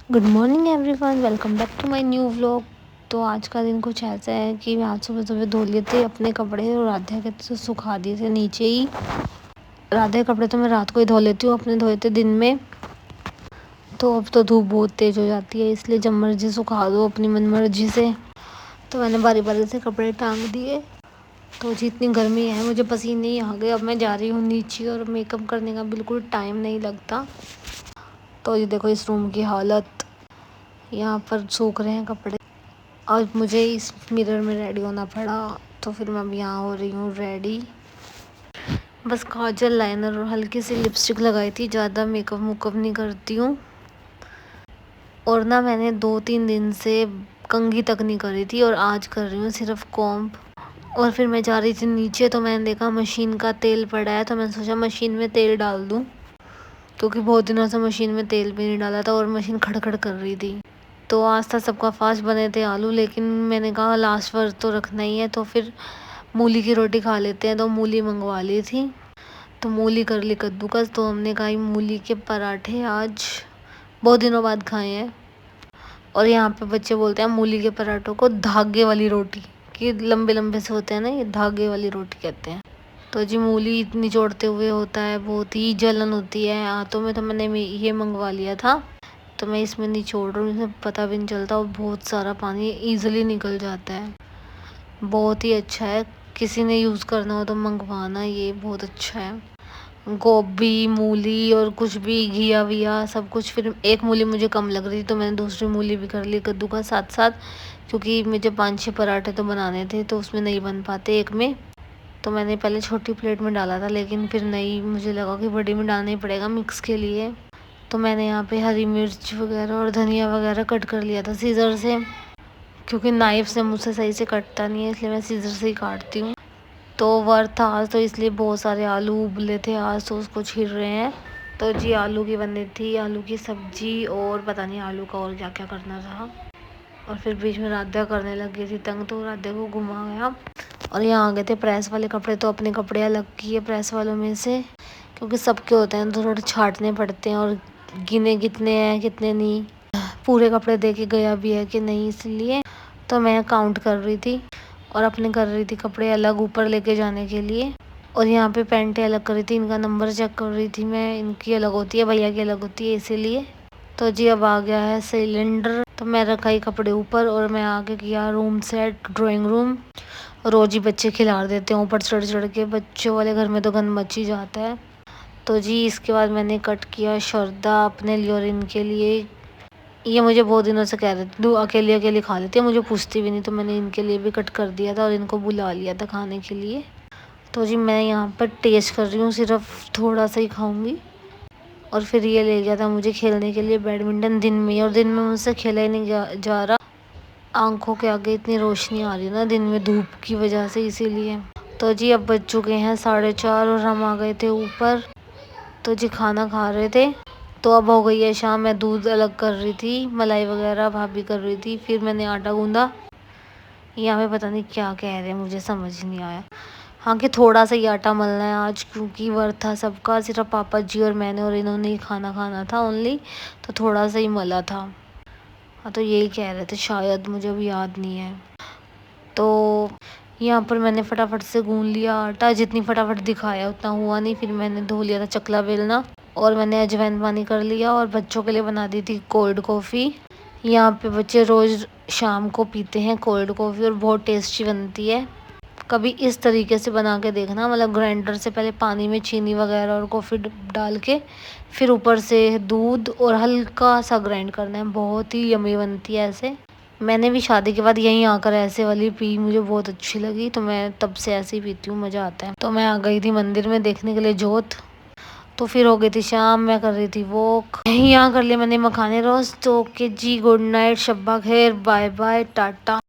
Good morning everyone, welcome back to my new vlog. तो आज का दिन कुछ ऐसा है कि मैं आज सुबह सुबह धो लिए थे अपने कपड़े और राधा के तो सुखा दिए थे नीचे ही। राधा के कपड़े तो मैं रात को ही धो लेती हूँ, अपने धोए थे दिन में। तो अब तो धूप बहुत तेज़ हो जाती है, इसलिए जब मर्जी सुखा दो अपनी मन मर्जी से। तो मैंने बारी बारी से कपड़े टांग दिए। तो जितनी गर्मी है, मुझे पसीने ही आ गए। अब मैं जा रही हूँ नीचे और मेकअप करने का बिल्कुल टाइम नहीं लगता। तो ये देखो इस रूम की हालत, यहाँ पर सूख रहे हैं कपड़े। आज मुझे इस मिरर में रेडी होना पड़ा, तो फिर मैं अब यहाँ हो रही हूँ रेडी। बस काजल, लाइनर और हल्की सी लिपस्टिक लगाई थी, ज़्यादा मेकअप मुकअप नहीं करती हूँ। और ना मैंने 2-3 दिन से कंघी तक नहीं करी थी और आज कर रही हूँ सिर्फ कॉम्ब। और फिर मैं जा रही थी नीचे तो मैंने देखा मशीन का तेल पड़ा है, तो मैंने सोचा मशीन में तेल डाल दूँ, क्योंकि बहुत दिनों से मशीन में तेल भी नहीं डाला था और मशीन खड़खड़ कर रही थी। तो आज था सबका फास्ट बने थे आलू, लेकिन मैंने कहा लास्ट वर्क तो रखना ही है, तो फिर मूली की रोटी खा लेते हैं। तो मूली मंगवा ली थी, तो मूली कर ली कद्दूकस। तो हमने खाई मूली के पराठे, आज बहुत दिनों बाद खाए हैं। और यहाँ पे बच्चे बोलते हैं मूली के पराठों को धागे वाली रोटी, कि लंबे लंबे से होते हैं ना, ये धागे वाली रोटी कहते हैं। तो जी मूली निचोड़ते हुए होता है, बहुत ही जलन होती है हाथों में। तो मैंने ये मंगवा लिया था, तो मैं इसमें निचोड़ रही हूँ, इसमें पता भी नहीं चलता और बहुत सारा पानी ईज़िली निकल जाता है। बहुत ही अच्छा है, किसी ने यूज़ करना हो तो मंगवाना, ये बहुत अच्छा है। गोभी, मूली और कुछ भी घिया विया सब कुछ। फिर एक मूली मुझे कम लग रही थी, तो मैंने दूसरी मूली भी कर ली कद्दू का साथ साथ, क्योंकि मुझे 5-6 पराठे तो बनाने थे, तो उसमें नहीं बन पाते एक में। तो मैंने पहले छोटी प्लेट में डाला था, लेकिन फिर नहीं, मुझे लगा कि बड़ी में डालना ही पड़ेगा मिक्स के लिए। तो मैंने यहाँ पे हरी मिर्च वगैरह और धनिया वगैरह कट कर लिया था सीज़र से, क्योंकि नाइफ़ से मुझसे सही से कटता नहीं है, इसलिए मैं सीज़र से ही काटती हूँ। तो वर्थ था आज, तो इसलिए बहुत सारे आलू उबले थे आज, तो उसको छील रहे हैं। तो जी आलू की बनी थी, आलू की सब्जी, और पता नहीं आलू का और क्या क्या करना था। और फिर बीच में राधा करने लग गई थी तंग, तो राधा को घुमा गया। और यहाँ आ गए थे प्रेस वाले कपड़े, तो अपने कपड़े अलग किए प्रेस वालों में से, क्योंकि सबके होते हैं तो थोड़े छांटने पड़ते हैं, और गिने कितने हैं कितने नहीं, पूरे कपड़े दे के गया भी है कि नहीं, इसलिए तो मैं काउंट कर रही थी। और अपने कर रही थी कपड़े अलग ऊपर लेके जाने के लिए। और यहाँ पे पैंटें अलग कर रही थी, इनका नंबर चेक कर रही थी मैं, इनकी अलग होती है, भैया की अलग होती है, इसीलिए। तो जी अब आ गया है सिलेंडर, तो मैं रखाई कपड़े ऊपर और मैं आके किया रूम सेट, ड्राइंग रूम। रोज ही बच्चे खिला देते हैं ऊपर चढ़ चढ़ के, बच्चों वाले घर में तो गंद मच ही जाता है। तो जी इसके बाद मैंने कट किया शरदा अपने लिए और इनके लिए। ये मुझे बहुत दिनों से कह रहे थे तू अकेली अकेली खा लेती है, मुझे पूछती भी नहीं, तो मैंने इनके लिए भी कट कर दिया था और इनको बुला लिया था खाने के लिए। तो जी मैं यहाँ पर टेस्ट कर रही हूँ, सिर्फ थोड़ा सा ही खाऊंगी। और फिर ये ले गया था मुझे खेलने के लिए बैडमिंटन दिन में, और दिन में मुझसे खेला ही नहीं जा रहा। आंखों के आगे इतनी रोशनी आ रही है ना दिन में धूप की वजह से, इसीलिए। तो जी अब बज चुके हैं 4:30 और हम आ गए थे ऊपर। तो जी खाना खा रहे थे। तो अब हो गई है शाम, मैं दूध अलग कर रही थी, मलाई वगैरह भाभी कर रही थी, फिर मैंने आटा गूंदा। यहाँ पे पता नहीं क्या कह रहे हैं, मुझे समझ नहीं आया। हाँ कि थोड़ा सा ही आटा मलना है आज, क्योंकि वर्क था सबका, सिर्फ पापा जी और मैंने और इन्होंने ही खाना खाना था ओनली, तो थोड़ा सा ही मला था। हाँ तो यही कह रहे थे शायद, मुझे अभी याद नहीं है। तो यहाँ पर मैंने फटाफट से गूंद लिया आटा, जितनी फटाफट दिखाया उतना हुआ नहीं। फिर मैंने धो लिया था चकला बेलना, और मैंने अजवाइन पानी कर लिया, और बच्चों के लिए बना दी थी कोल्ड कॉफ़ी। यहाँ पे बच्चे रोज़ शाम को पीते हैं कोल्ड कॉफ़ी, और बहुत टेस्टी बनती है। कभी इस तरीके से बना के देखना, मतलब ग्राइंडर से पहले पानी में चीनी वगैरह और कॉफ़ी डाल के, फिर ऊपर से दूध और हल्का सा ग्राइंड करना है, बहुत ही यमी बनती है ऐसे। मैंने भी शादी के बाद यहीं आकर ऐसे वाली पी, मुझे बहुत अच्छी लगी, तो मैं तब से ऐसे ही पीती हूँ, मज़ा आता है। तो मैं आ गई थी मंदिर में देखने के लिए जोत। तो फिर हो गई थी शाम, मैं कर रही थी वॉक, यहाँ कर लिया मैंने मखाने रोस्ट। तो ओके जी, गुड नाइट, शब्बा खैर, बाय बाय, टाटा।